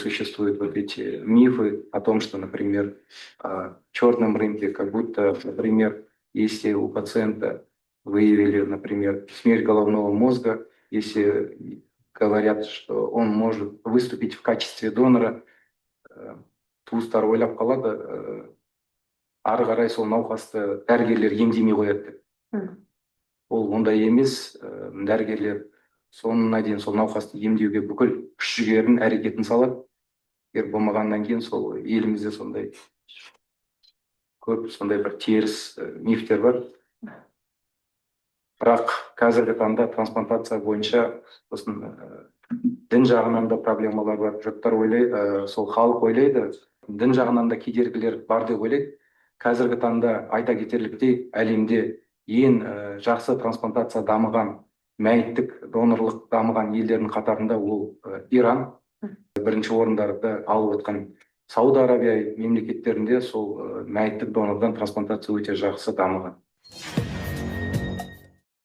существуют вот эти мифы о том, что, например, в черном рынке, как будто, например, если у пациента выявили, например, смерть головного мозга, если говорят, что он может выступить в качестве донора, туыстар ойлап қалады, ары қарай сол науқасты дәрігерлер емдемей қояды деп. Ол ондай емес, дәрігерлер соңына дейін сол науқасты емдеуге бүкіл күш жігерін, әрекетін салады. Егер болмағаннан кейін сол елімізде сондай көп сондай бір теріс мифтер бар. Бірақ қазіргі таңда трансплантация бойынша сосын дін жағынан да проблемалар бар. Жұрттар ойлайды, сол халық ойлайды, дін жағынан да кедергілер бар деп ойлайды. Қазіргі таңда айта кетерліктей, әлемде ең жақсы трансплантация дамыған, мәйіттік донорлық дамыған елдердің қатарында ол Иран. Бірінші орындарды алып отқан Сауд Арабия мемлекеттерінде сол мәйіттік донордан трансплантация өте жақсы дамыған.